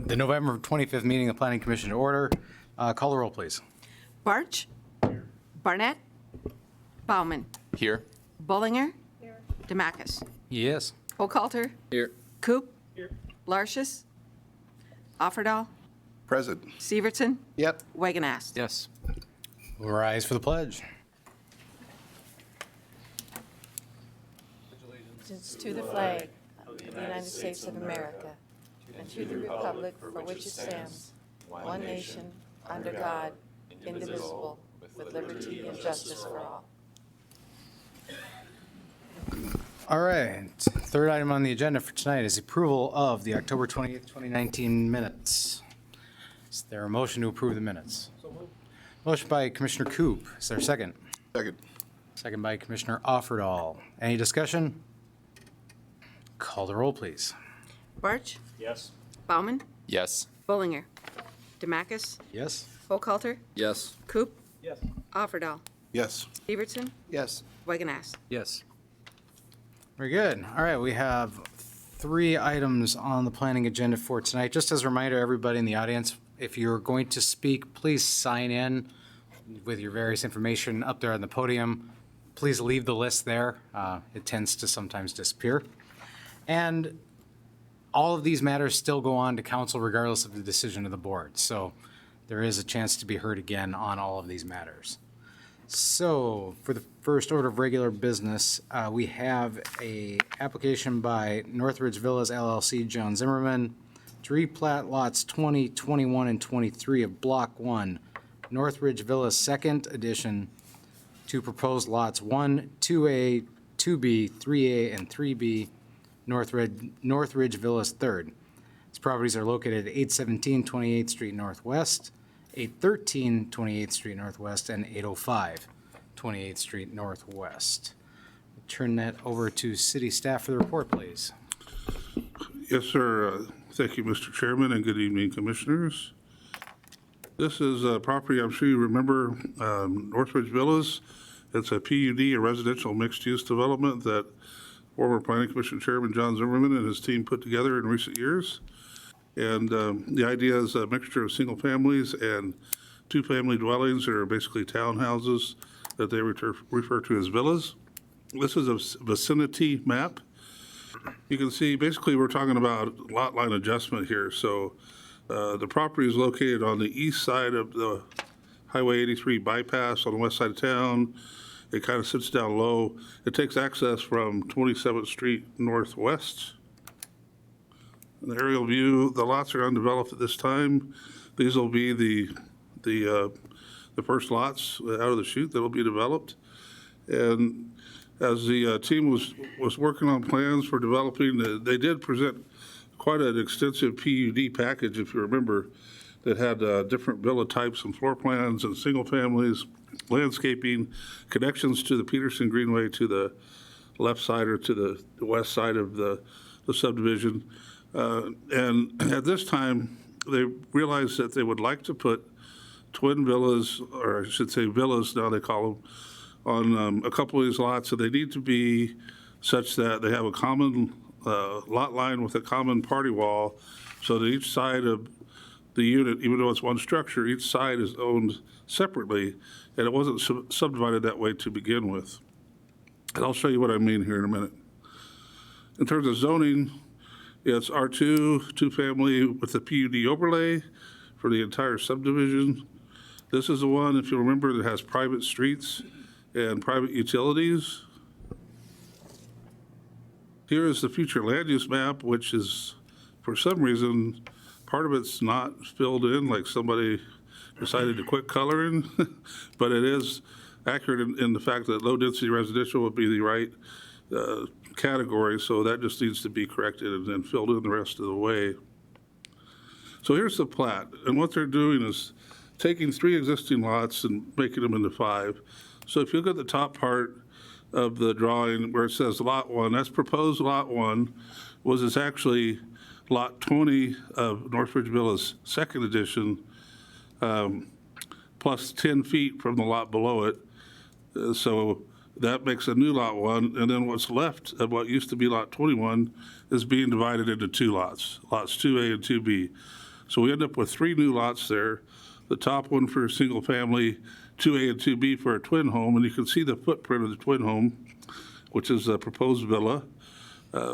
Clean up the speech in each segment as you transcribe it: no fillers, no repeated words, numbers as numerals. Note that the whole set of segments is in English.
The November 25th meeting of the Planning Commission to order. Call the roll, please. Barch. Barnett. Bauman. Here. Bullinger. Demakis. Yes. Hochhalter. Here. Coop. Lartius. Offerdahl. Present. Severson. Yep. Wagonast. Yes. We'll rise for the pledge. Allegiance to the flag of the United States of America and to the republic for which it stands, one nation, under God, indivisible, with liberty and justice for all. All right. Third item on the agenda for tonight is approval of the October 28th, 2019 minutes. Is there a motion to approve the minutes? Motion by Commissioner Coop. Is there a second? Second. Second by Commissioner Offerdahl. Any discussion? Call the roll, please. Barch. Yes. Bauman. Yes. Bullinger. Demakis. Yes. Hochhalter. Yes. Coop. Yes. Offerdahl. Yes. Severson. Yes. Wagonast. Yes. Very good. All right, we have 3 items on the planning agenda for tonight. Just as a reminder, everybody in the audience, if you're going to speak, please sign in with your various information up there on the podium. Please leave the list there. It tends to sometimes disappear. And all of these matters still go on to council regardless of the decision of the board. So there is a chance to be heard again on all of these matters. So for the first order of regular business, we have a application by Northridge Villas LLC, John Zimmerman, to replat lots 20, 21, and 23 of Block 1, Northridge Villas Second Edition, to propose lots 1, 2A, 2B, 3A, and 3B, Northridge Villas Third. These properties are located at 817 28th Street Northwest, 813 28th Street Northwest, and 805 28th Street Northwest. Turn that over to city staff for the report, please. Yes, sir. Thank you, Mr. Chairman, and good evening, Commissioners. This is a property I'm sure you remember, Northridge Villas. It's a PUD, a residential mixed-use development that former Planning Commission Chairman John Zimmerman and his team put together in recent years. And the idea is a mixture of single families and 2-family dwellings, or basically townhouses that they refer to as villas. This is a vicinity map. You can see basically we're talking about lot line adjustment here. So the property is located on the east side of the Highway 83 bypass on the west side of town. It kind of sits down low. It takes access from 27th Street Northwest. In the aerial view, the lots are undeveloped at this time. These will be the first lots out of the chute that will be developed. And as the team was working on plans for developing, they did present quite an extensive PUD package, if you remember, that had different villa types and floor plans and single families, landscaping, connections to the Peterson Greenway to the left side or to the west side of the subdivision. And at this time, they realized that they would like to put twin villas, or I should say villas now they call them, on a couple of these lots. So they need to be such that they have a common lot line with a common party wall, so that each side of the unit, even though it's one structure, each side is owned separately, and it wasn't subdivided that way to begin with. And I'll show you what I mean here in a minute. In terms of zoning, it's R2, 2-family with the PUD overlay for the entire subdivision. This is the one, if you remember, that has private streets and private utilities. Here is the future land use map, which is, for some reason, part of it's not filled in, like somebody decided to quit coloring, but it is accurate in the fact that low-density residential would be the right category, so that just needs to be corrected and then filled in the rest of the way. So here's the plat, and what they're doing is taking 3 existing lots and making them into 5. So if you look at the top part of the drawing where it says Lot 1, that's proposed Lot 1, it's actually Lot 20 of Northridge Villas Second Edition, plus 10 feet from the lot below it. So that makes a new Lot 1, and then what's left of what used to be Lot 21 is being divided into 2 lots, Lots 2A and 2B. So we end up with 3 new lots there. The top one for a single family, 2A and 2B for a twin home, and you can see the footprint of the twin home, which is a proposed villa,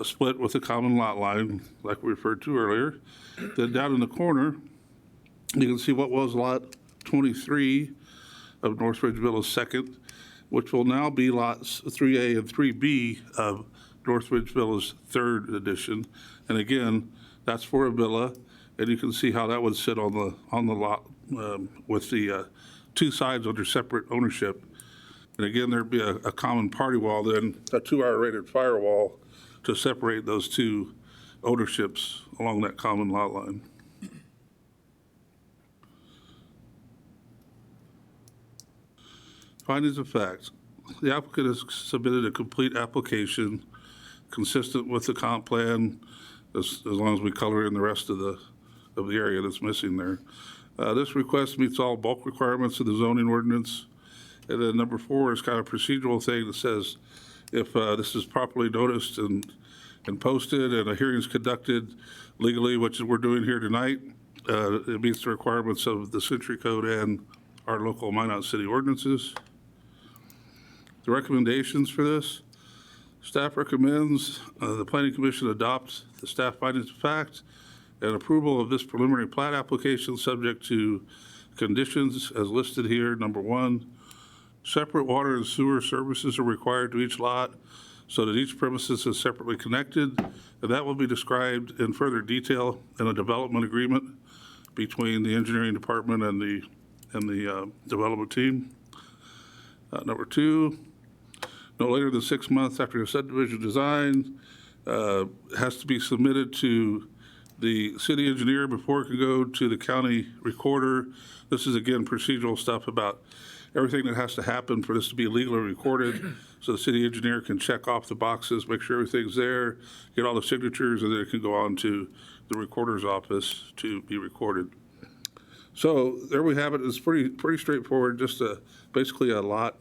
split with a common lot line, like we referred to earlier. Then down in the corner, you can see what was lot 23 of Northridge Villa's second, which will now be lots 3A and 3B of Northridge Villa's third edition. And again, that's for a villa, and you can see how that would sit on the lot with the 2 sides under separate ownership. And again, there'd be a common party wall, then a 2-hour rated firewall to separate those 2 ownerships along that common lot line. Findings of facts. The applicant has submitted a complete application consistent with the comp plan, as long as we color in the rest of the area that's missing there. This request meets all bulk requirements of the zoning ordinance. And then number 4 is kind of a procedural thing that says if this is properly noticed and posted and a hearing is conducted legally, which we're doing here tonight, it meets the requirements of the Century Code and our local Minot City ordinances. The recommendations for this, staff recommends the Planning Commission adopt the staff findings of fact and approval of this preliminary plat application subject to conditions as listed here. Number 1, separate water and sewer services are required to each lot so that each premises is separately connected, and that will be described in further detail in a development agreement between the engineering department and the development team. Number 2, no later than 6 months after a subdivision design has to be submitted to the city engineer before it can go to the county recorder. This is, again, procedural stuff about everything that has to happen for this to be legally recorded, so the city engineer can check off the boxes, make sure everything's there, get all the signatures, and then it can go on to the recorder's office to be recorded. So there we have it. It's pretty straightforward, just basically a lot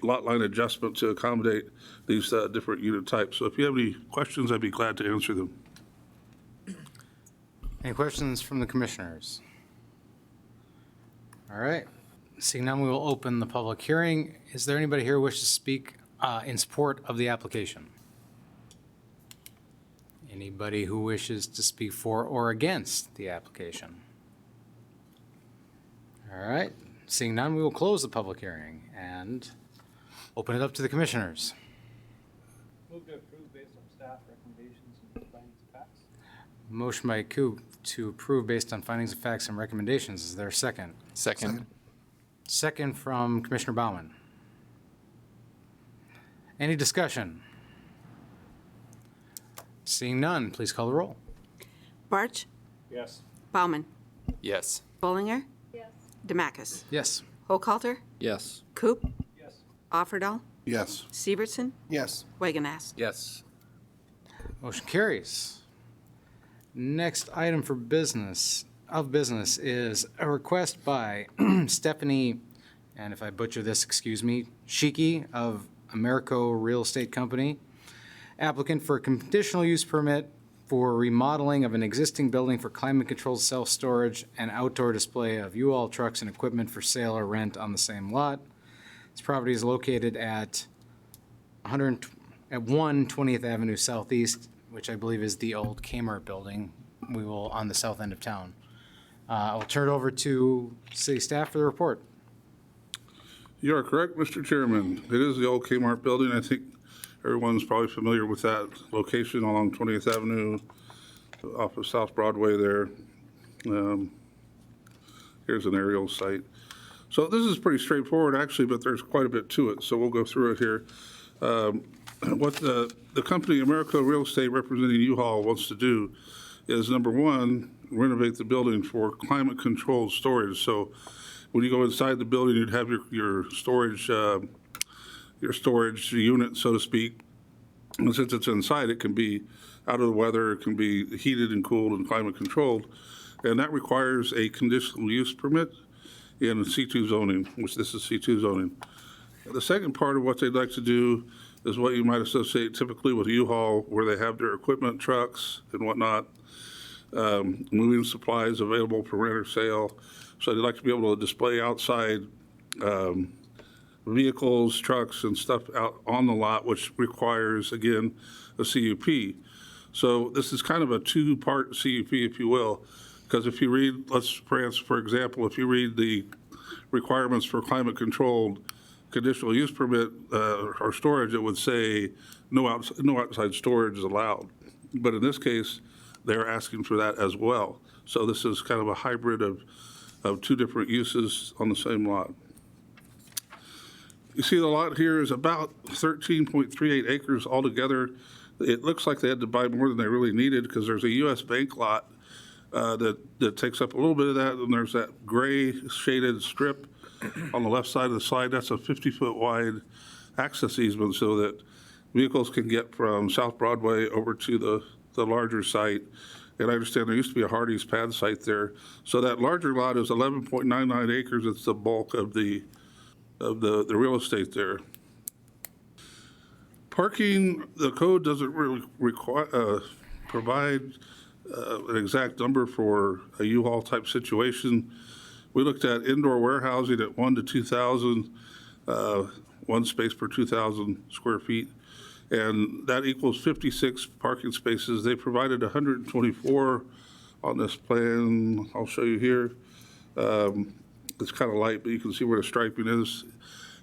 line adjustment to accommodate these different unit types. So if you have any questions, I'd be glad to answer them. Any questions from the commissioners? All right. Seeing none, we will open the public hearing. Is there anybody here who wishes to speak in support of the application? Anybody who wishes to speak for or against the application? All right. Seeing none, we will close the public hearing and open it up to the commissioners. Move to approve based on staff recommendations and findings of facts. Motion by Coop to approve based on findings of facts and recommendations. Is there a second? Second. Second from Commissioner Baumann. Any discussion? Seeing none, please call the roll. Barch, Yes. Bauman, Yes. Bollinger. Yes. Demacus, Yes. Hochhalter, Yes. Coop, Yes. Offerdahl, Yes. Severson, Yes. Wagonast. Yes. Motion carries. Next item for business is a request by Stephanie, and if I butcher this, excuse me, Shiki of Americo Real Estate Company, applicant for a conditional use permit for remodeling of an existing building for climate-controlled self-storage and outdoor display of U-Haul trucks and equipment for sale or rent on the same lot. This property is located at 1 20th Avenue Southeast, which I believe is the old Kmart building. We will on the south end of town. I'll turn it over to city staff for the report. You are correct, Mr. Chairman. It is the old Kmart building. I think everyone's probably familiar with that location along 20th Avenue off of South Broadway there. Here's an aerial site. So this is pretty straightforward, actually, but there's quite a bit to it, so we'll go through it here. What the company Americo Real Estate representing U-Haul wants to do is, number 1, renovate the building for climate-controlled storage. So when you go inside the building, you'd have your storage unit, so to speak. And since it's inside, it can be out of the weather, it can be heated and cooled and climate-controlled. And that requires a conditional use permit in C2 zoning, which this is C2 zoning. The second part of what they'd like to do is what you might associate typically with U-Haul, where they have their equipment trucks and whatnot. moving supplies available for rent or sale. So they'd like to be able to display outside vehicles, trucks, and stuff out on the lot, which requires, again, a CUP. So this is kind of a two-part CUP, if you will, because if you read, for example, if you read the requirements for climate-controlled conditional use permit or storage, it would say no outside storage is allowed. But in this case, they're asking for that as well. So this is kind of a hybrid of two different uses on the same lot. You see the lot here is about 13.38 acres altogether. It looks like they had to buy more than they really needed because there's a U.S. Bank lot that takes up a little bit of that, and there's that gray shaded strip on the left side of the slide. That's a 50-foot wide access easement so that vehicles can get from South Broadway over to the larger site. And I understand there used to be a Hardee's pad site there. So that larger lot is 11.99 acres. It's the bulk of the real estate there. Parking, the code doesn't really provide an exact number for a U-Haul type situation. We looked at indoor warehousing at 1 to 2,000, one space per 2,000 square feet, and that equals 56 parking spaces. They provided 124 on this plan. I'll show you here. It's kind of light, but you can see where the striping is.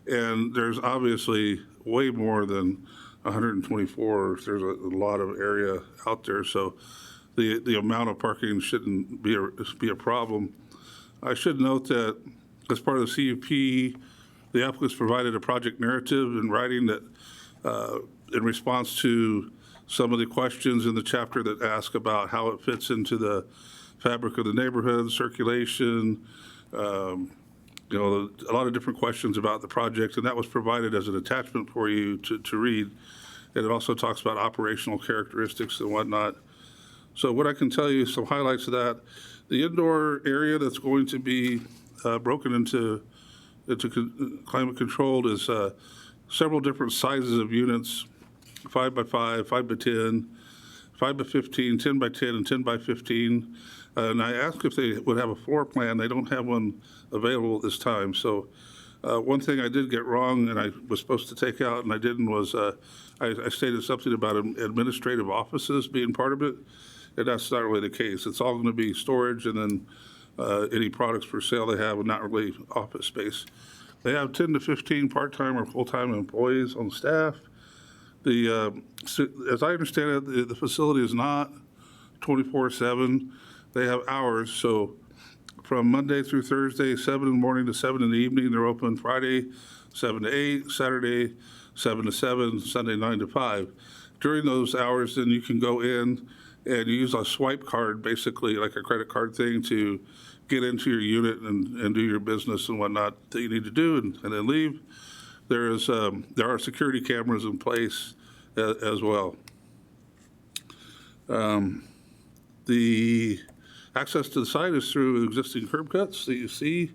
And there's obviously way more than 124. There's a lot of area out there, so the amount of parking shouldn't be a problem. I should note that as part of the CUP, the applicants provided a project narrative in writing that in response to some of the questions in the chapter that ask about how it fits into the fabric of the neighborhood, circulation, a lot of different questions about the project, and that was provided as an attachment for you to read. And it also talks about operational characteristics and whatnot. So what I can tell you, some highlights of that, the indoor area that's going to be broken into climate controlled is several different sizes of units, 5 by 5, 5 by 10, 5 by 15, 10 by 10, and 10 by 15. And I asked if they would have a floor plan. They don't have one available at this time. So one thing I did get wrong and I was supposed to take out and I didn't was I stated something about administrative offices being part of it. And that's not really the case. It's all going to be storage and then any products for sale they have and not really office space. They have 10 to 15 part-time or full-time employees on staff. As I understand it, the facility is not 24/7. They have hours, so from Monday through Thursday, 7 in the morning to 7 in the evening. They're open Friday, 7 to 8, Saturday, 7 to 7, Sunday, 9 to 5. During those hours, then you can go in and use a swipe card, basically like a credit card thing, to get into your unit and do your business and whatnot that you need to do and then leave. There are security cameras in place as well. The access to the site is through existing curb cuts that you see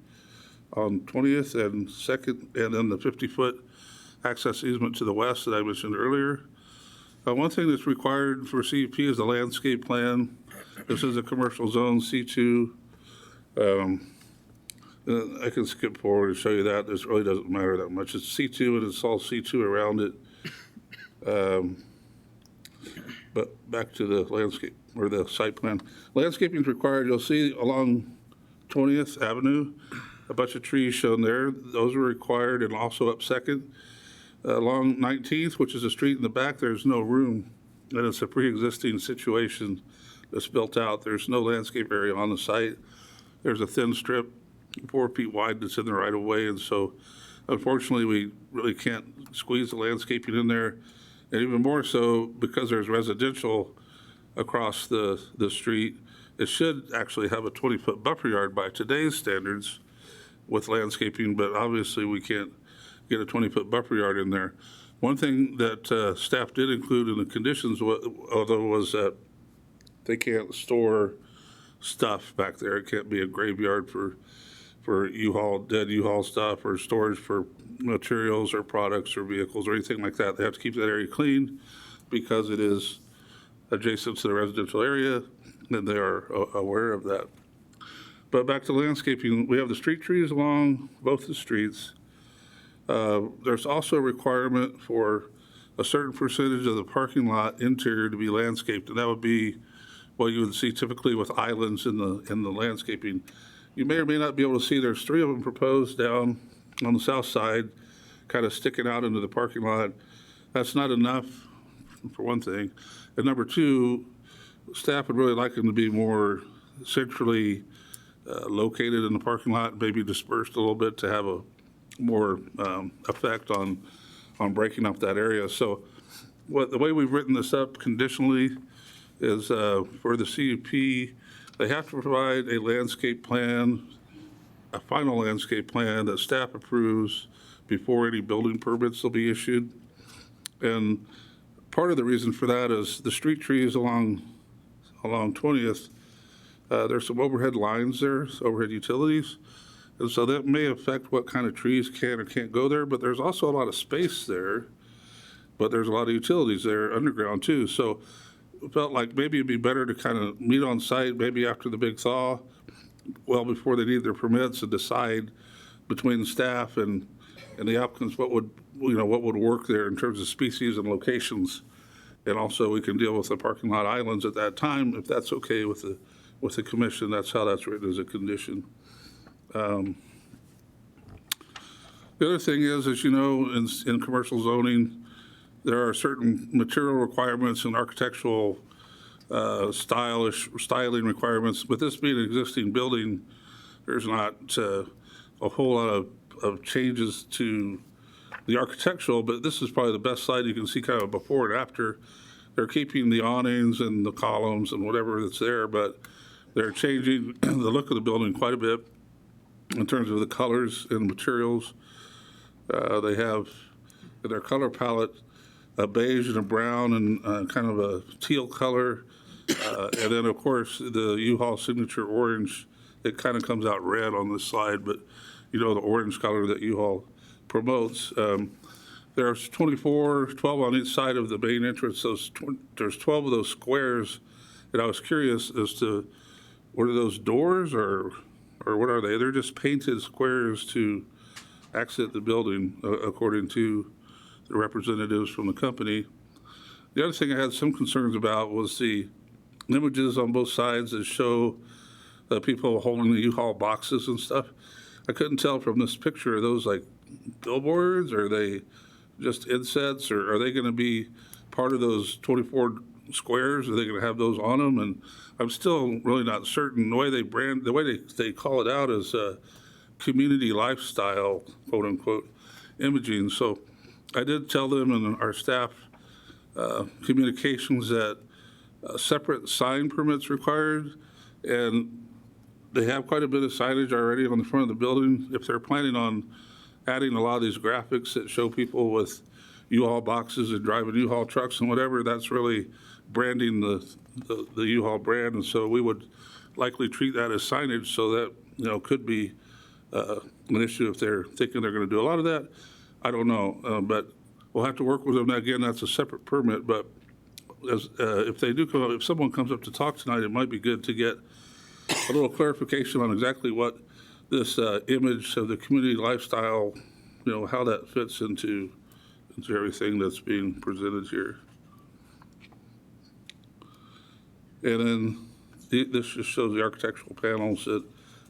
on 20th and 2nd, and then the 50-foot access easement to the west that I mentioned earlier. One thing that's required for CUP is the landscape plan. This is a commercial zone, C2. I can skip forward and show you that. This really doesn't matter that much. It's C2 and it's all C2 around it. But back to the landscape or the site plan. Landscaping is required. You'll see along 20th Avenue, a bunch of trees shown there. Those are required, and also up 2nd. Along 19th, which is a street in the back, there's no room. And it's a pre-existing situation that's built out. There's no landscape area on the site. There's a thin strip, 4 feet wide, that's in the right of way. And so unfortunately, we really can't squeeze the landscaping in there. And even more so, because there's residential across the street, it should actually have a 20-foot buffer yard by today's standards with landscaping, but obviously we can't get a 20-foot buffer yard in there. One thing that staff did include in the conditions, although, was that they can't store stuff back there. It can't be a graveyard for U-Haul, dead U-Haul stuff, or storage for materials or products or vehicles or anything like that. They have to keep that area clean because it is adjacent to the residential area. and they are aware of that. But back to landscaping, we have the street trees along both the streets. There's also a requirement for a certain percentage of the parking lot interior to be landscaped, and that would be what you would see typically with islands in the landscaping. You may or may not be able to see, there's 3 of them proposed down on the south side, kind of sticking out into the parking lot. That's not enough, for one thing. And number 2, staff would really like them to be more centrally located in the parking lot, maybe dispersed a little bit to have a more effect on breaking up that area. So the way we've written this up conditionally is for the CUP, they have to provide a landscape plan, a final landscape plan that staff approves before any building permits will be issued. And part of the reason for that is the street trees along 20th, there's some overhead lines there, overhead utilities. And so that may affect what kind of trees can or can't go there, but there's also a lot of space there, but there's a lot of utilities there underground too. So it felt like maybe it'd be better to kind of meet on site, maybe after the big thaw, well before they need their permits, and decide between the staff and the applicants what would work there in terms of species and locations. And also we can deal with the parking lot islands at that time, if that's okay with the commission. That's how that's written as a condition. The other thing is, as you know, in commercial zoning, there are certain material requirements and architectural styling requirements. With this being an existing building, there's not a whole lot of changes to the architectural, but this is probably the best slide you can see kind of before and after. They're keeping the awnings and the columns and whatever that's there, but they're changing the look of the building quite a bit in terms of the colors and materials. They have in their color palette a beige and a brown and kind of a teal color. And then, of course, the U-Haul signature orange. It kind of comes out red on this slide, but you know the orange color that U-Haul promotes. There's 12 on each side of the main entrance. There's 12 of those squares, and I was curious as to what are those doors or what are they? They're just painted squares to exit the building, according to the representatives from the company. The other thing I had some concerns about was the images on both sides that show people holding the U-Haul boxes and stuff. I couldn't tell from this picture, are those like billboards? Are they just insets, or are they going to be part of those 24 squares? Are they going to have those on them? And I'm still really not certain. The way they call it out is community lifestyle, quote unquote, imaging. So I did tell them in our staff communications that separate sign permits required, and they have quite a bit of signage already on the front of the building. If they're planning on adding a lot of these graphics that show people with U-Haul boxes and driving U-Haul trucks and whatever, that's really branding the U-Haul brand. And so we would likely treat that as signage, so that, could be an issue if they're thinking they're going to do a lot of that. I don't know, but we'll have to work with them. Again, that's a separate permit, but if someone comes up to talk tonight, it might be good to get a little clarification on exactly what this image of the community lifestyle, how that fits into everything that's being presented here. And then this just shows the architectural panels that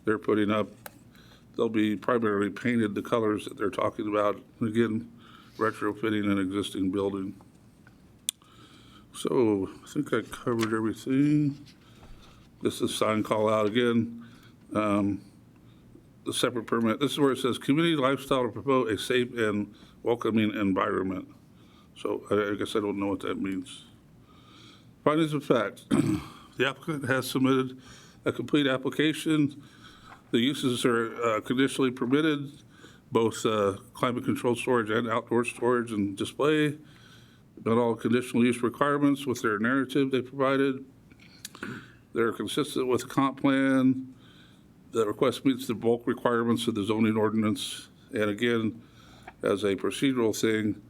they're putting up. They'll be primarily painted the colors that they're talking about. Again, retrofitting an existing building. So I think I covered everything. This is sign call out again. The separate permit. This is where it says community lifestyle to promote a safe and welcoming environment. So I guess I don't know what that means. Findings of fact. The applicant has submitted a complete application. The uses are conditionally permitted, both climate-controlled storage and outdoor storage and display. Met all conditional use requirements with their narrative they provided. They're consistent with the comp plan. The request meets the bulk requirements of the zoning ordinance. And again, as a procedural thing,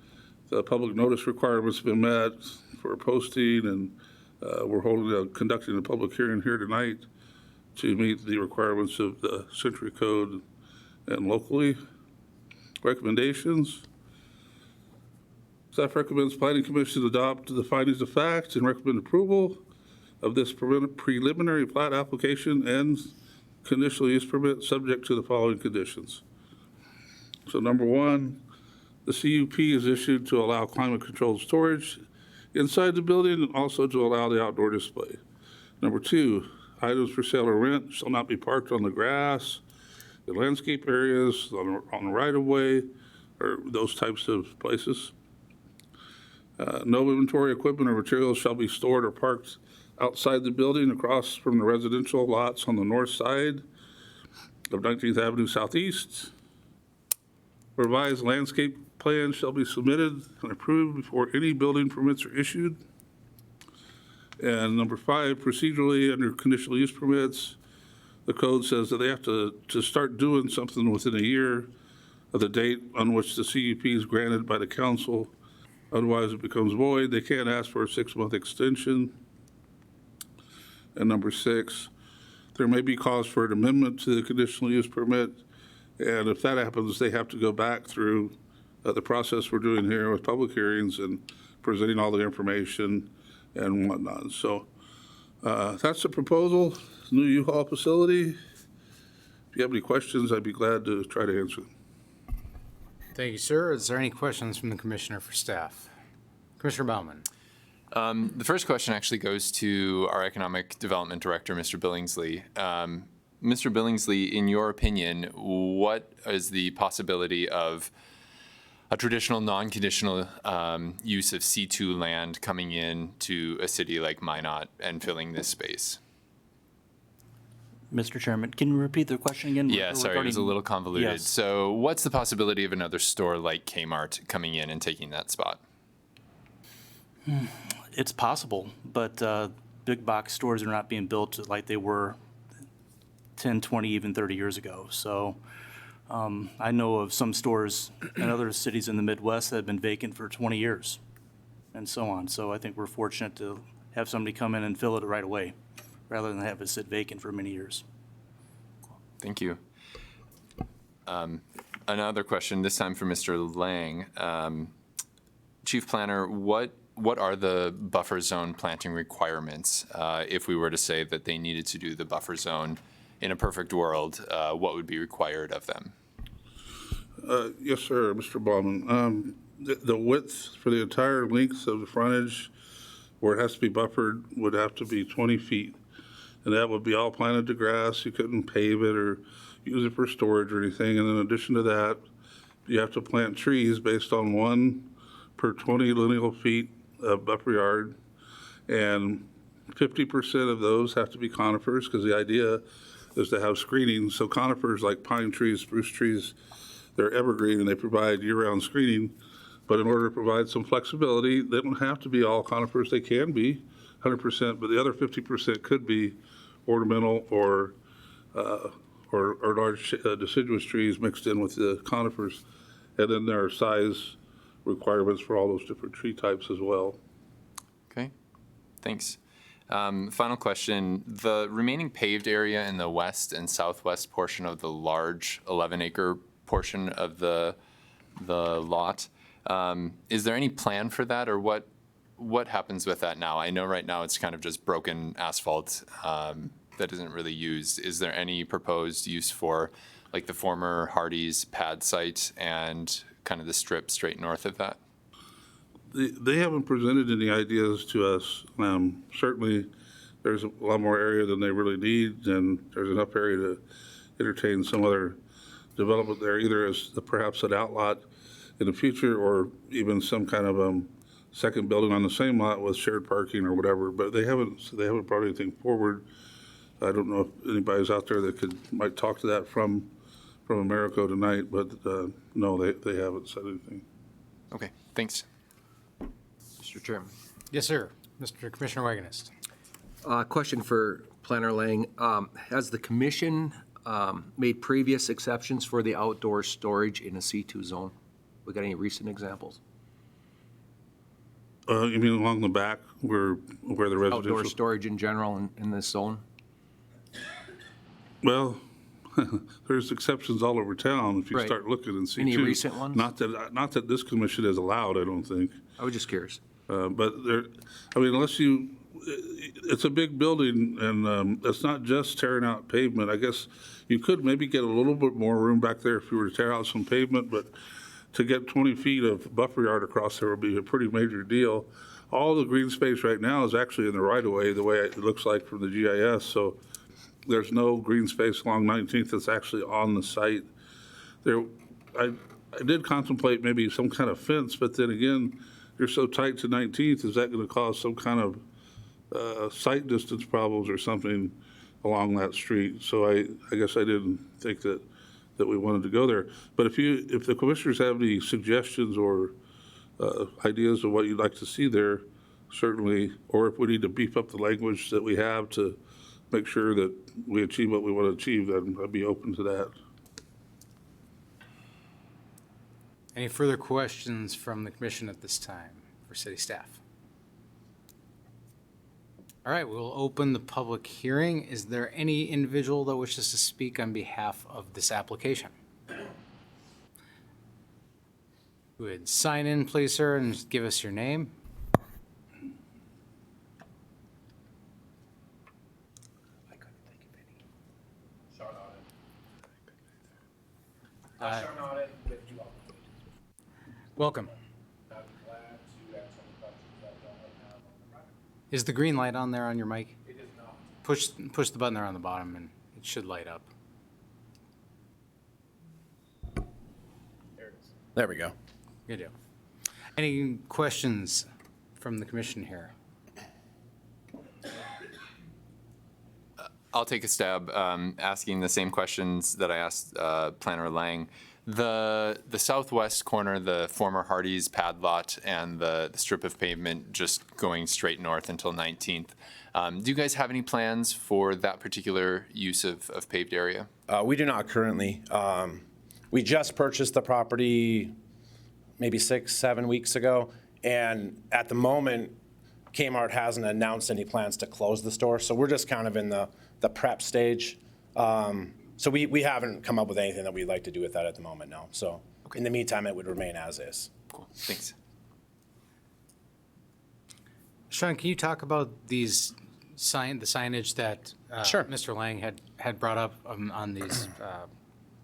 the public notice requirements have been met for posting, and We're conducting a public hearing here tonight to meet the requirements of the Century Code and locally. Recommendations. Staff recommends Planning Commission adopt the findings of fact and recommend approval of this preliminary plat application and conditional use permit subject to the following conditions. So number one, the CUP is issued to allow climate-controlled storage inside the building and also to allow the outdoor display. Number two, items for sale or rent shall not be parked on the grass, the landscape areas, on the right-of-way, or those types of places. No inventory, equipment, or materials shall be stored or parked outside the building across from the residential lots on the north side of 19th Avenue Southeast. Revised landscape plans shall be submitted and approved before any building permits are issued. And number five, procedurally, under conditional use permits, the code says that they have to start doing something within a year of the date on which the CUP is granted by the council. Otherwise, it becomes void. They can't ask for a 6-month extension. And number six, there may be cause for an amendment to the conditional use permit. And if that happens, they have to go back through the process we're doing here with public hearings and presenting all the information and whatnot. So that's the proposal, new U-Haul facility. If you have any questions, I'd be glad to try to answer them. Thank you, sir. Is there any questions from the commissioner for staff? Commissioner Baumann. The first question actually goes to our Economic Development Director, Mr. Billingsley. Mr. Billingsley, in your opinion, what is the possibility of a traditional non-conditional use of C2 land coming in to a city like Minot and filling this space? Mr. Chairman, can you repeat the question again? Yeah, sorry, it was a little convoluted. Yes. So what's the possibility of another store like Kmart coming in and taking that spot? It's possible, but big box stores are not being built like they were 10, 20, even 30 years ago. So I know of some stores in other cities in the Midwest that have been vacant for 20 years and so on. So I think we're fortunate to have somebody come in and fill it right away rather than have it sit vacant for many years. Thank you. Another question, this time for Mr. Lang. Chief Planner, what are the buffer zone planting requirements? If we were to say that they needed to do the buffer zone in a perfect world, what would be required of them? Yes, sir, Mr. Baumann. The width for the entire length of the frontage where it has to be buffered would have to be 20 feet. And that would be all planted to grass. You couldn't pave it or use it for storage or anything. And in addition to that, you have to plant trees based on 1 per 20 lineal feet of buffer yard. And 50% of those have to be conifers because the idea is to have screening. So conifers like pine trees, spruce trees, they're evergreen and they provide year-round screening. But in order to provide some flexibility, they don't have to be all conifers. They can be 100%, but the other 50% could be ornamental or large deciduous trees mixed in with the conifers. And then there are size requirements for all those different tree types as well. Okay, thanks. Final question, the remaining paved area in the west and southwest portion of the large 11-acre portion of the lot, is there any plan for that, or what happens with that now? I know right now it's kind of just broken asphalt that isn't really used. Is there any proposed use for like the former Hardee's pad site and kind of the strip straight north of that? They haven't presented any ideas to us. Certainly, there's a lot more area than they really need, and there's enough area to entertain some other development there, either as perhaps an outlot in the future or even some kind of second building on the same lot with shared parking or whatever. But they haven't brought anything forward. I don't know if anybody's out there that might talk to that from Americo tonight, but no, they haven't said anything. Okay, thanks. Mr. Chairman. Yes, sir. Mr. Commissioner Wagonist. Question for Planner Lang. Has the commission made previous exceptions for the outdoor storage in a C2 zone? We got any recent examples? You mean along the back where the Outdoor residential? storage in general in this zone? Well, there's exceptions all over town if you Right. start looking and see. Any too. recent ones? Not that this commission has allowed, I don't think. I was just curious. But there, I mean, it's a big building and it's not just tearing out pavement. I guess you could maybe get a little bit more room back there if you were to tear out some pavement, but to get 20 feet of buffer yard across there would be a pretty major deal. All the green space right now is actually in the right of way, the way it looks like from the GIS. So there's no green space along 19th that's actually on the site. I did contemplate maybe some kind of fence, but then again, you're so tight to 19th, is that going to cause some kind of sight distance problems or something along that street? So I guess I didn't think that we wanted to go there. But if the commissioners have any suggestions or ideas of what you'd like to see there, certainly, or if we need to beef up the language that we have to make sure that we achieve what we want to achieve, then I'd be open to that. Any further questions from the commission at this time for city staff? All right, we'll open the public hearing. Is there any individual that wishes to speak on behalf of this application? Would sign in, please, sir, and just give us your name. Welcome. Is the green light on there on your mic? It is not. Push the button there on the bottom and it should light up. There we go. Good deal. Any questions from the commission here? I'll take a stab asking the same questions that I asked Planner Lang. The southwest corner, the former Hardee's pad lot and the strip of pavement just going straight north until 19th. Do you guys have any plans for that particular use of paved area? We do not currently. We just purchased the property maybe 6-7 weeks ago, and at the moment, Kmart hasn't announced any plans to close the store, so we're just kind of in the prep stage. So we haven't come up with anything that we'd like to do with that at the moment, no. So in the meantime, it would remain as is. Cool, thanks. Sean, can you talk about the signage that Sure. Mr. Lang had brought up on these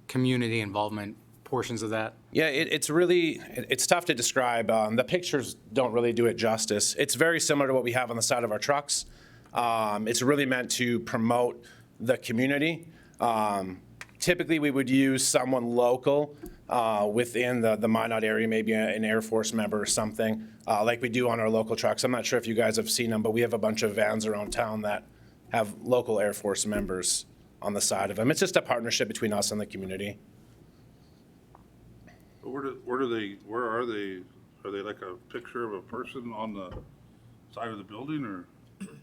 community involvement portions of that? Yeah, it's tough to describe. The pictures don't really do it justice. It's very similar to what we have on the side of our trucks. It's really meant to promote the community. Typically, we would use someone local within the Minot area, maybe an Air Force member or something, like we do on our local trucks. I'm not sure if you guys have seen them, but we have a bunch of vans around town that have local Air Force members on the side of them. It's just a partnership between us and the community. Where are they? Are they like a picture of a person on the side of the building or?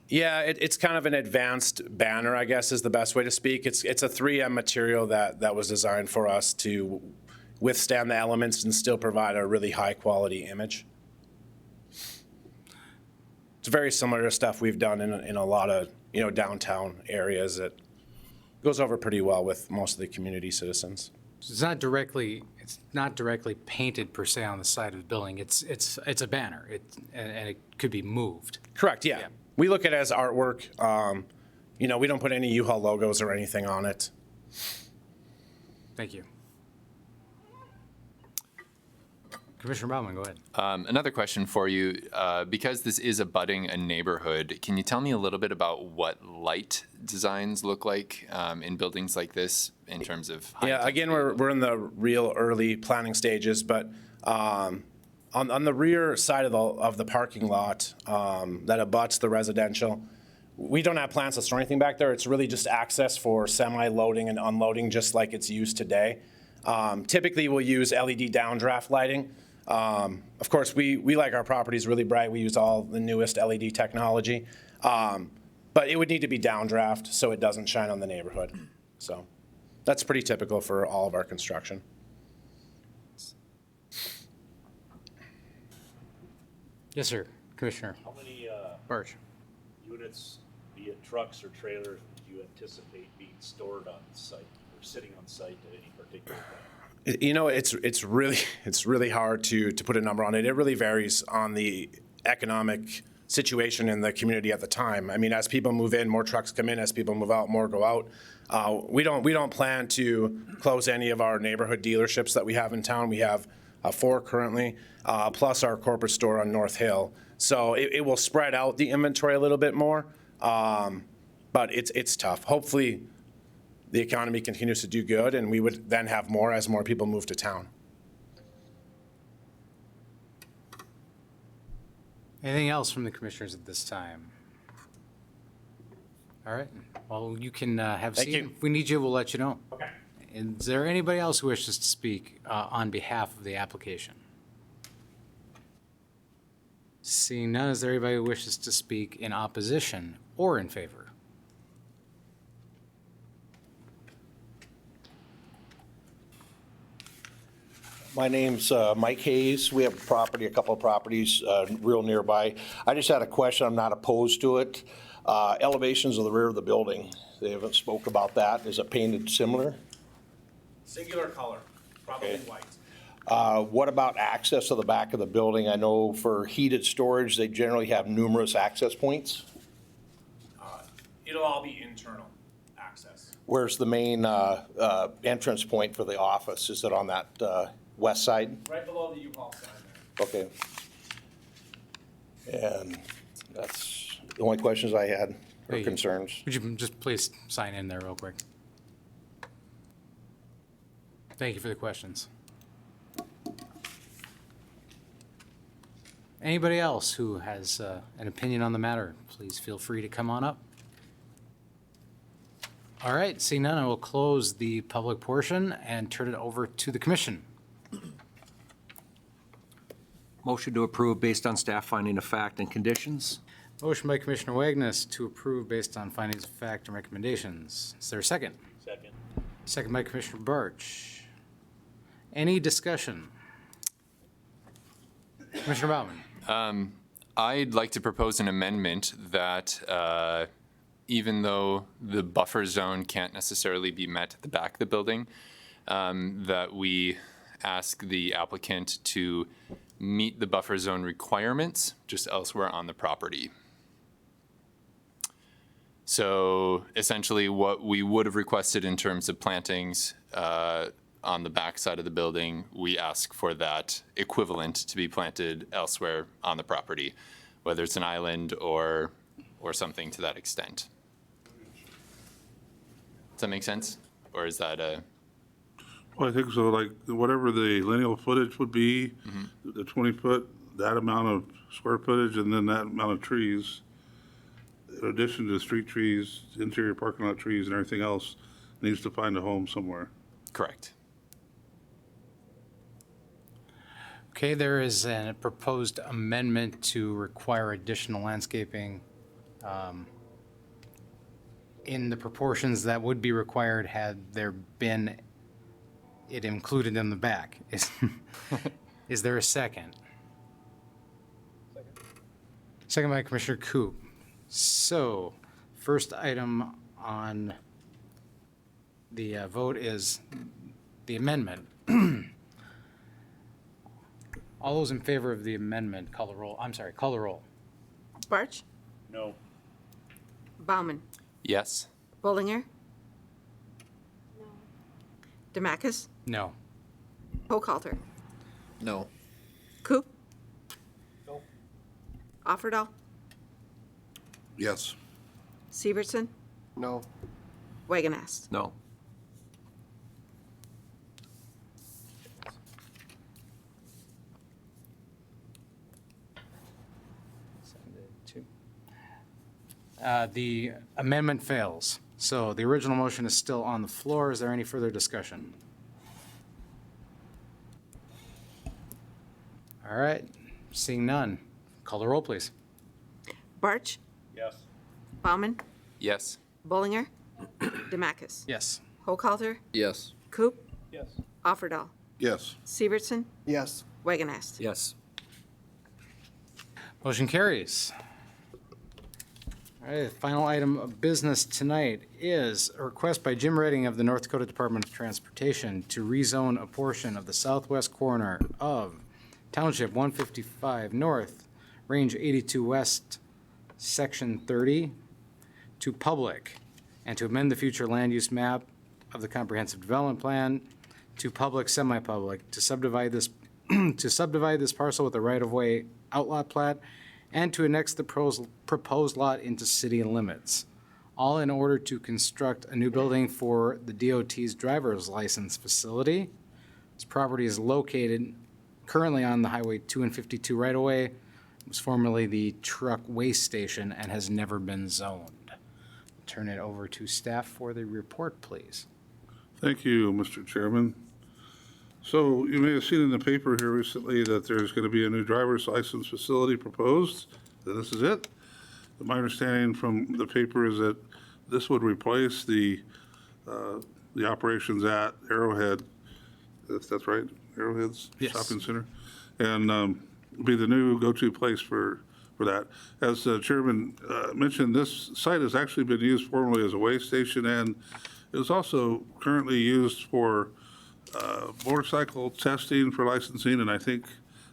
Yeah, it's kind of an advanced banner, I guess, is the best way to speak. It's a 3M material that was designed for us to withstand the elements and still provide a really high-quality image. It's very similar to stuff we've done in a lot of downtown areas. It goes over pretty well with most of the community citizens. It's not directly painted per se on the side of the building. It's a banner, and it could be moved. Correct, yeah. We look at it as artwork. We don't put any U-Haul logos or anything on it. Thank you. Commissioner Baumann, go ahead. Another question for you. Because this is abutting a neighborhood, can you tell me a little bit about what light designs look like in buildings like this in terms of high Yeah, again, we're in the real early planning stages, but on the rear side of the parking lot that abuts the residential, we don't have plans to store anything back there. It's really just access for semi-loading and unloading, just like it's used today. Typically, we'll use LED downdraft lighting. Of course, we like our properties really bright. We use all the newest LED technology. But it would need to be downdraft so it doesn't shine on the neighborhood. So that's pretty typical for all of our construction. Yes, sir. Commissioner How many Barch. units, be it trucks or trailers, would you anticipate being stored on site or sitting on site at any particular time? You know, it's really hard to put a number on it. It really varies on the economic situation in the community at the time. I mean, as people move in, more trucks come in. As people move out, more go out. We don't plan to close any of our neighborhood dealerships that we have in town. We have 4 currently, plus our corporate store on North Hill. So it will spread out the inventory a little bit more, but it's tough. Hopefully, the economy continues to do good, and we would then have more as more people move to town. Anything else from the commissioners at this time? All right. Well, you can have a Thank seat. you. If we need you, we'll let you know. Okay. Is there anybody else who wishes to speak on behalf of the application? Seeing none, is there anybody who wishes to speak in opposition or in favor? My name's Mike Hayes. We have a property, a couple of properties real nearby. I just had a question. I'm not opposed to it. Elevations of the rear of the building. They haven't spoke about that. Is it painted similar? Singular color, probably Okay. white. What about access to the back of the building? I know for heated storage, they generally have numerous access points. It'll all be internal access. Where's the main entrance point for the office? Is it on that west side? Right below the U-Haul sign there. Okay. And that's the only questions I had or Hey. concerns. Would you just please sign in there real quick? Thank you for the questions. Anybody else who has an opinion on the matter, please feel free to come on up. All right, seeing none, I will close the public portion and turn it over to the commission. Motion to approve based on staff finding of fact and conditions. Motion by Commissioner Wagnus to approve based on findings of fact and recommendations. Is there a second? Second. Second by Commissioner Barch. Any discussion? Commissioner Bauman. I'd like to propose an amendment that even though the buffer zone can't necessarily be met at the back of the building, that we ask the applicant to meet the buffer zone requirements just elsewhere on the property. So essentially what we would have requested in terms of plantings on the back side of the building, we ask for that equivalent to be planted elsewhere on the property, whether it's an island or something to that extent. Does that make sense? Or is that a, Well, I think so, like, whatever the lineal footage would be, the 20-foot, that amount of square footage, and then that amount of trees, in addition to street trees, interior parking lot trees, and everything else, needs to find a home somewhere. correct? Okay, there is a proposed amendment to require additional landscaping in the proportions that would be required had there been it included in the back. Is there a second? Second by Commissioner Coop. So, first item on the vote is the amendment. All those in favor of the amendment, call the roll. I'm sorry, call the roll. Barch, No. Bauman, Yes? Bollinger. Demakis, No. Hochhalter, No. Coop, No. Offerdahl, Yes. Severson, No. Wagonast. No. The amendment fails. So the original motion is still on the floor. Is there any further discussion? All right, seeing none. Call the roll, please. Barch, Yes. Bauman, Yes? Bollinger, Demakis, Yes. Hochhalter, Yes. Coop, Yes. Offerdahl, Yes. Severson, Yes. Wagonast. Yes. Motion carries. All right, the final item of business tonight is a request by Jim Redding of the North Dakota Department of Transportation to rezone a portion of the southwest corner of Township 155 North, Range 82 West, Section 30, to public, and to amend the future land use map of the comprehensive development plan to public, semi-public, to subdivide this, to subdivide this parcel with a right-of-way outlot plat, and to annex the proposed lot into city limits, all in order to construct a new building for the DOT's driver's license facility. This property is located currently on the Highway 2 and 52 right-of-way. It was formerly the truck waste station and has never been zoned. Turn it over to staff for the report, please. Thank you, Mr. Chairman. So you may have seen in the paper here recently that there's going to be a new driver's license facility proposed, and this is it. My understanding from the paper is that this would replace the operations at Arrowhead, if that's right, Arrowhead's Yes. shopping center, and be the new go-to place for that. As the chairman mentioned, this site has actually been used formerly as a weigh station, and it is also currently used for motorcycle testing for licensing, and I think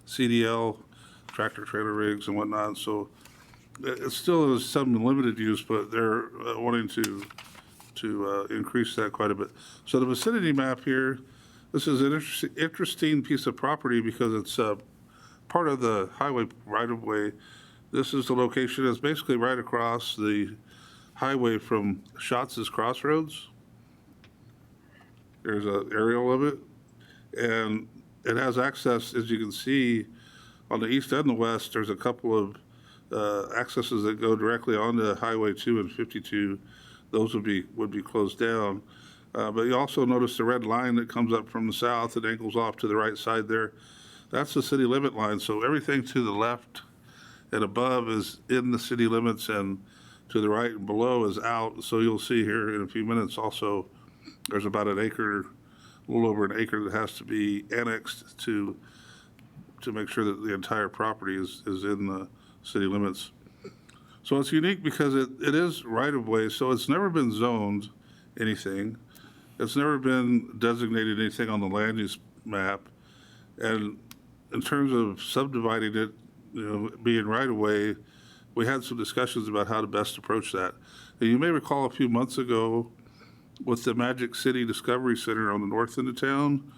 CDL, tractor trailer rigs and whatnot. So it still is some limited use, but they're wanting to increase that quite a bit. So the vicinity map here, this is an interesting piece of property because it's part of the highway right-of-way. This is the location. It's basically right across the highway from Schatz's Crossroads. There's an aerial of it, and it has access, as you can see, on the east and the west. There's a couple of accesses that go directly onto Highway 2 and 52. Those would be closed down. But you also notice the red line that comes up from the south and angles off to the right side there. That's the city limit line. So everything to the left and above is in the city limits, and to the right and below is out. So you'll see here in a few minutes also, there's about an acre, a little over an acre that has to be annexed to make sure that the entire property is in the city limits. So it's unique because it is right-of-way, so it's never been zoned anything. It's never been designated anything on the land use map. And in terms of subdividing it, being right-of-way, we had some discussions about how to best approach that. And you may recall a few months ago, with the Magic City Discovery Center on the north end of town,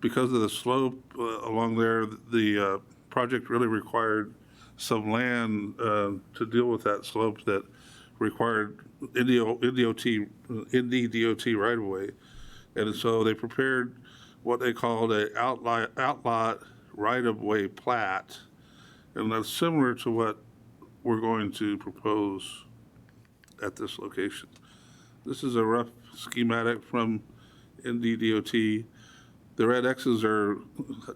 because of the slope along there, the project really required some land to deal with that slope that required NDDOT right-of-way. And so they prepared what they called a outlot right-of-way plat, and that's similar to what we're going to propose at this location. This is a rough schematic from NDDOT. The red X's are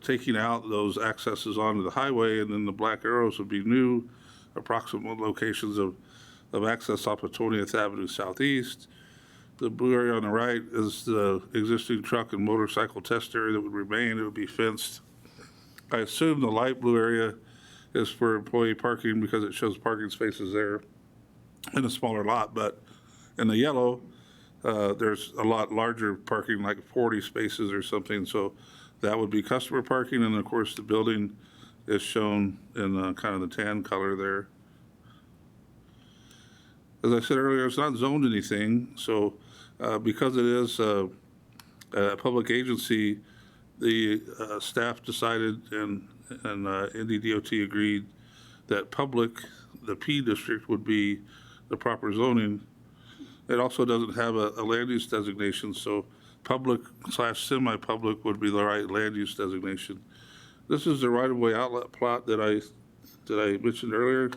taking out those accesses onto the highway, and then the black arrows would be new approximate locations of access off of 20th Avenue Southeast. The blue area on the right is the existing truck and motorcycle test area that would remain. It would be fenced. I assume the light blue area is for employee parking because it shows parking spaces there in a smaller lot, but in the yellow, there's a lot larger parking, like 40 spaces or something, so that would be customer parking, and of course, the building is shown in kind of the tan color there. As I said earlier, it's not zoned anything, so because it is a public agency, the staff decided and NDDOT agreed that public, the P district, would be the proper zoning. It also doesn't have a land use designation, so public/semi-public would be the right land use designation. This is the right-of-way outlet plot that I mentioned earlier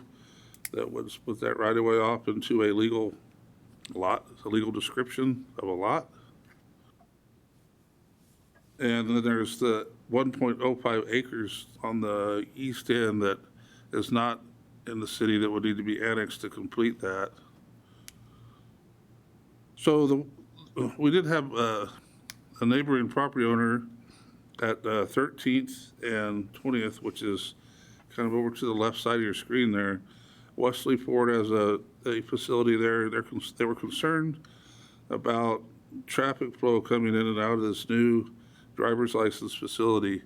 that would split that right-of-way off into a legal lot, a legal description of a lot. And then there's the 1.05 acres on the east end that is not in the city that would need to be annexed to complete that. So we did have a neighboring property owner at 13th and 20th, which is kind of over to the left side of your screen there. Wesley Ford has a facility there. They were concerned about traffic flow coming in and out of this new driver's license facility.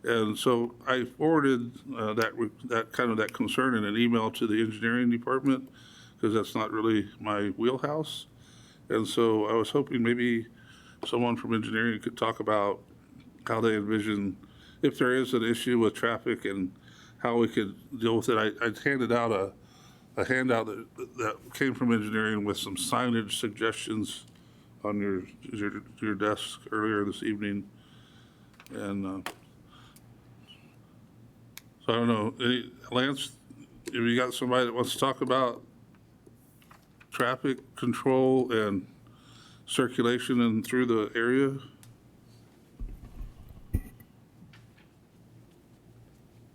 And so I forwarded that concern in an email to the engineering department, because that's not really my wheelhouse. And so I was hoping maybe someone from engineering could talk about how they envision, if there is an issue with traffic, and how we could deal with it. I handed out a handout that came from engineering with some signage suggestions on your desk earlier this evening. And so I don't know, Lance, if you got somebody that wants to talk about traffic control and circulation and through the area?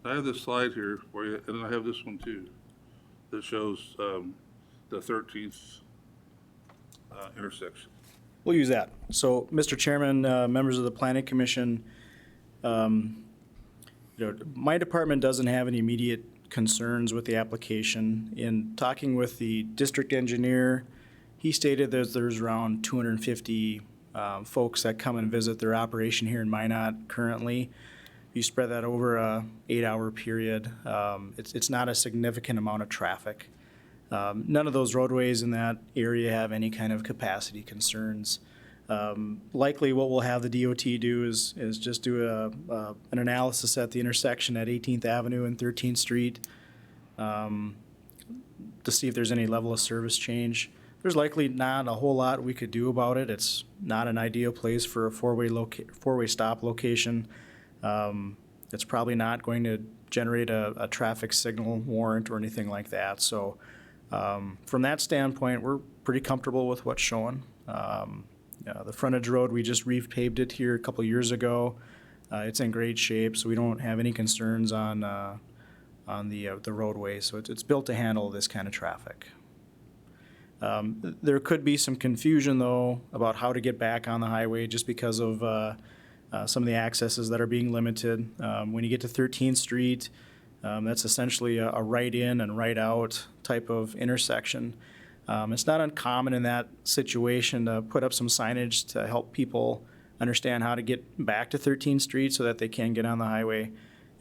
I have this slide here for you, and I have this one too, that shows the 13th intersection. We'll use that. So, Mr. Chairman, members of the Planning Commission, my department doesn't have any immediate concerns with the application. In talking with the district engineer, he stated that there's around 250 folks that come and visit their operation here in Minot currently. If you spread that over a 8-hour period, it's not a significant amount of traffic. None of those roadways in that area have any kind of capacity concerns. Likely what we'll have the DOT do is just do an analysis at the intersection at 18th Avenue and 13th Street to see if there's any level of service change. There's likely not a whole lot we could do about it. It's not an ideal place for a four-way stop location. It's probably not going to generate a traffic signal warrant or anything like that. So from that standpoint, we're pretty comfortable with what's shown. The frontage road, we just repaved it here a couple years ago. It's in great shape, so we don't have any concerns on the roadway. So it's built to handle this kind of traffic. There could be some confusion, though, about how to get back on the highway just because of some of the accesses that are being limited. When you get to 13th Street, that's essentially a right-in and right-out type of intersection. It's not uncommon in that situation to put up some signage to help people understand how to get back to 13th Street so that they can get on the highway.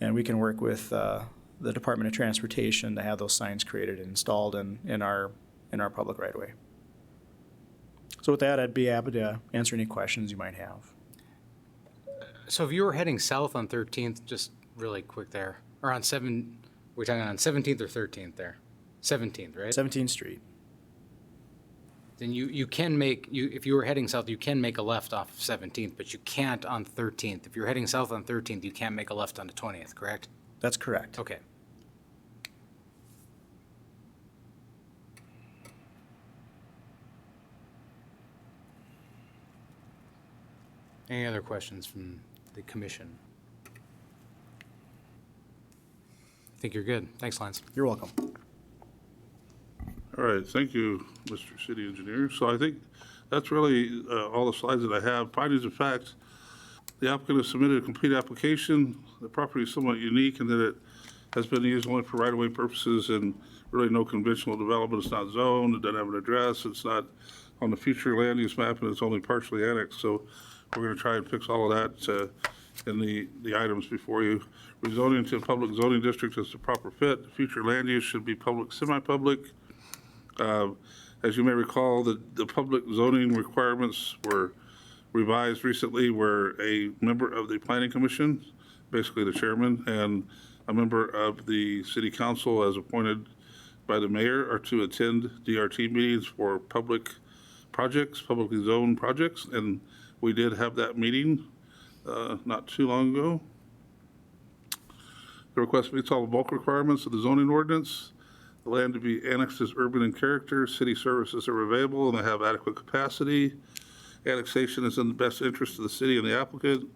And we can work with the Department of Transportation to have those signs created and installed in our public right-of-way. So with that, I'd be happy to answer any questions you might have. So if you were heading south on 13th, just really quick there, or on we're talking on 17th or 13th there? 17th, right? 17th Street. Then you can if you were heading south, you can make a left off of 17th, but you can't on 13th. If you're heading south on 13th, you can't make a left onto 20th, correct? That's correct. Okay. Any other questions from the commission? I think you're good. Thanks, Lance. You're welcome. All right, thank you, Mr. City Engineer. So I think that's really all the slides that I have. Findings of fact, the applicant has submitted a complete application. The property is somewhat unique in that it has been used only for right-of-way purposes and really no conventional development. It's not zoned, it doesn't have an address, it's not on the future land use map, and it's only partially annexed. So we're going to try and fix all of that in the items before you. Rezoning to a public zoning district is the proper fit. Future land use should be public, semi-public. As you may recall, the public zoning requirements were revised recently where a member of the Planning Commission, basically the chairman, and a member of the city council as appointed by the mayor are to attend DRT meetings for public projects, publicly zoned projects, and we did have that meeting not too long ago. The request meets all the bulk requirements of the zoning ordinance. The land to be annexed is urban in character. City services are available and they have adequate capacity. Annexation is in the best interest of the city and the applicant.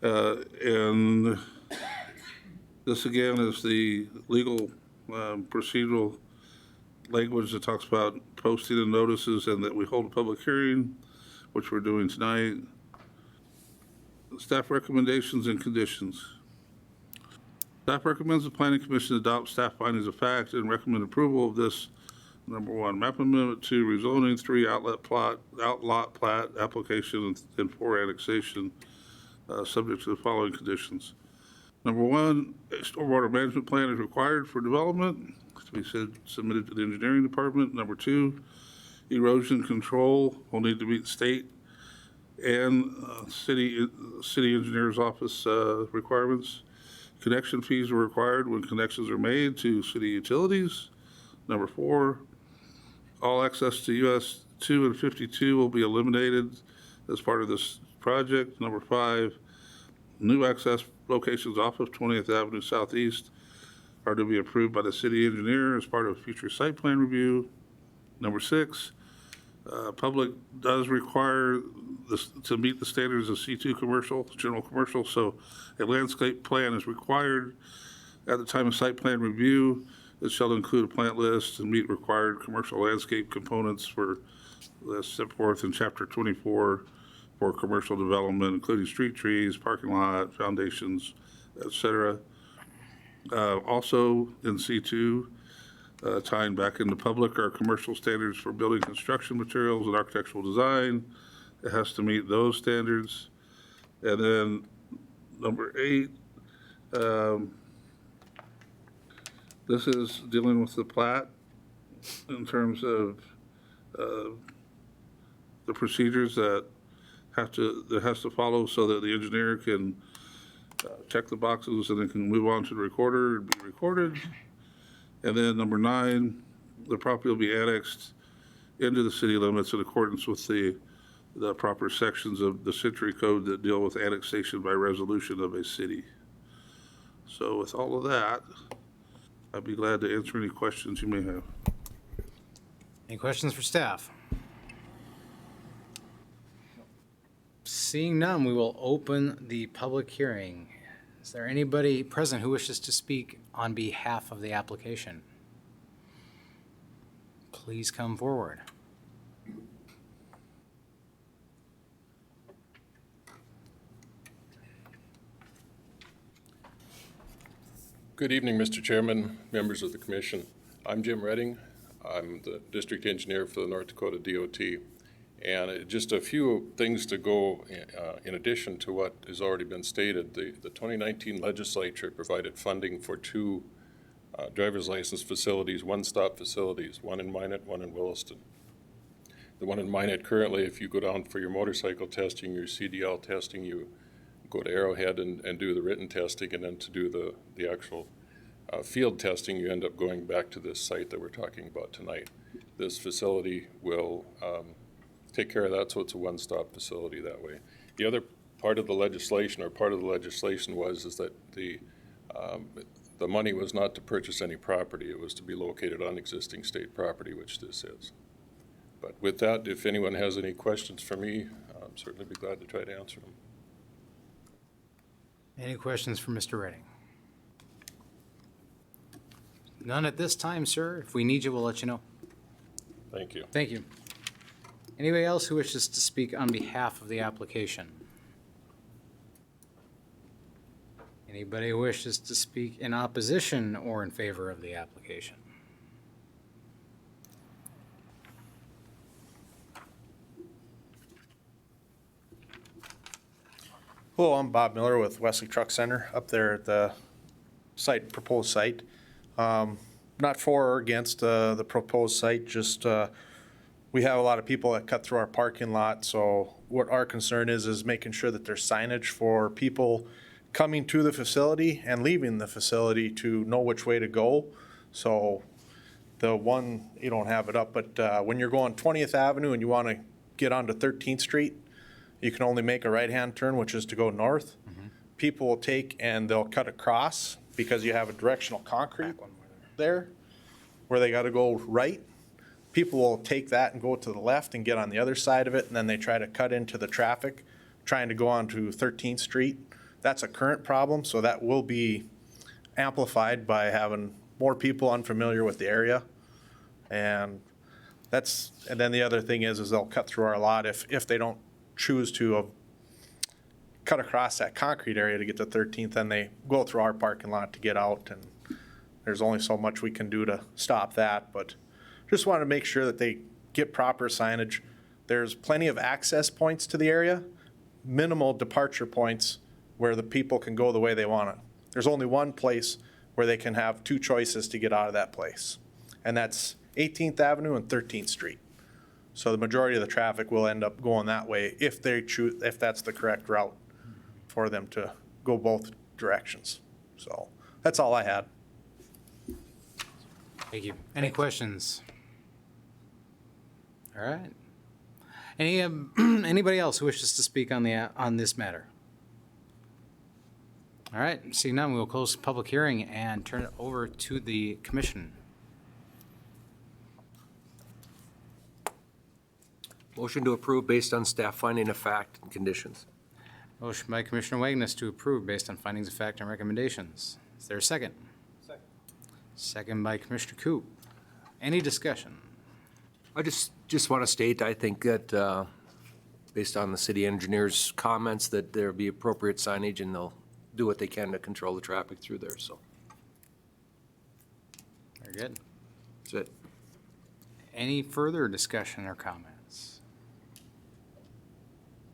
And this again is the legal procedural language that talks about posting the notices and that we hold a public hearing, which we're doing tonight. Staff recommendations and conditions. Staff recommends the planning commission adopt staff findings of fact and recommend approval of this. Number 1, map amendment 2, rezoning 3, outlot plat application, and 4, annexation, subject to the following conditions. Number 1, a stormwater management plan is required for development to be submitted to the engineering department. Number 2, erosion control will need to meet state and city engineer's office requirements. Connection fees are required when connections are made to city utilities. Number 4, all access to US 2 and 52 will be eliminated as part of this project. Number 5, new access locations off of 20th Avenue Southeast are to be approved by the city engineer as part of future site plan review. Number 6, public does require this to meet the standards of C2 commercial, general commercial, so a landscape plan is required at the time of site plan review. It shall include a plant list and meet required commercial landscape components for set forth in chapter 24 for commercial development, including street trees, parking lot, foundations, etc. Also in C2, tying back into public are commercial standards for building construction materials and architectural design. It has to meet those standards. And then number 8, this is dealing with the plat in terms of the procedures that has to follow so that the engineer can check the boxes and then can move on to the recorder and be recorded. And then number 9, the property will be annexed into the city limits in accordance with the proper sections of the Century Code that deal with annexation by resolution of a city. So with all of that, I'd be glad to answer any questions you may have. Any questions for staff? Seeing none, we will open the public hearing. Is there anybody present who wishes to speak on behalf of the application? Please come forward. Good evening, Mr. Chairman, members of the commission. I'm Jim Redding. I'm the district engineer for the North Dakota DOT. And just a few things to go in addition to what has already been stated. The 2019 legislature provided funding for 2 driver's license facilities, one-stop facilities, one in Minot, one in Williston. The one in Minot currently, if you go down for your motorcycle testing, your CDL testing, you go to Arrowhead and do the written testing, and then to do the actual field testing, you end up going back to this site that we're talking about tonight. This facility will take care of that, so it's a one-stop facility that way. The other part of the legislation, was that the money was not to purchase any property. It was to be located on existing state property, which this is. But with that, if anyone has any questions for me, I'd certainly be glad to try to answer them. Any questions for Mr. Redding? None at this time, sir. If we need you, we'll let you know. Thank you. Thank you. Anybody else who wishes to speak on behalf of the application? Anybody who wishes to speak in opposition or in favor of the application? Hello, I'm Bob Miller with Wesley Truck Center up there at the proposed site. Not for or against the proposed site, just we have a lot of people that cut through our parking lot, so what our concern is making sure that there's signage for people coming to the facility and leaving the facility to know which way to go. So the one, you don't have it up, but when you're going 20th Avenue and you want to get onto 13th Street, you can only make a right-hand turn, which is to go north. Mm-hmm. People will take and they'll cut across because you have a directional concrete there where they got to go right. People will take that and go to the left and get on the other side of it, and then they try to cut into the traffic trying to go onto 13th Street. That's a current problem, so that will be amplified by having more people unfamiliar with the area. And then the other thing is they'll cut through our lot if they don't choose to cut across that concrete area to get to 13th, and they go through our parking lot to get out, and there's only so much we can do to stop that, but just wanted to make sure that they get proper signage. There's plenty of access points to the area, minimal departure points where the people can go the way they want it. There's only one place where they can have two choices to get out of that place, and that's 18th Avenue and 13th Street. So the majority of the traffic will end up going that way if they choose, if that's the correct route for them to go both directions. So that's all I had. Thank you. Any questions? All right. Anybody else who wishes to speak on this matter? All right, seeing none, we will close the public hearing and turn it over to the commission. Motion to approve based on staff finding of fact and conditions. Motion by Commissioner Wagness to approve based on findings of fact and recommendations. Is there a second? Second. Second by Commissioner Coop. Any discussion? I just want to state, I think that based on the city engineer's comments, that there be appropriate signage and they'll do what they can to control the traffic through there, so Very good. that's it. Any further discussion or comments?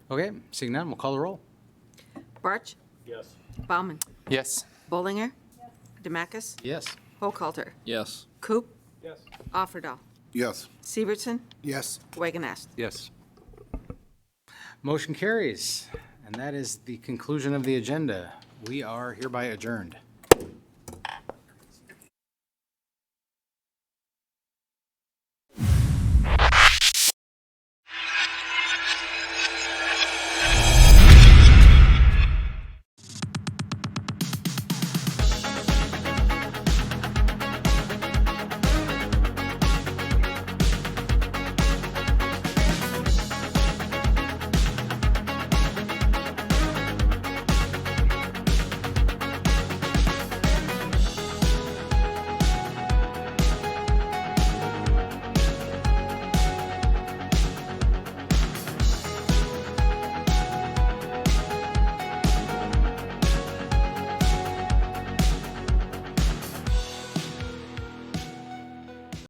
Okay, seeing none, we'll call the roll. Barch, Yes. Bauman, Yes. Bollinger, Demacus, Yes. Hochhalter, Yes. Coop, Yes. Offerdahl, Yes. Severson, Yes. Wagonest. Yes. Motion carries, and that is the conclusion of the agenda. We are hereby adjourned.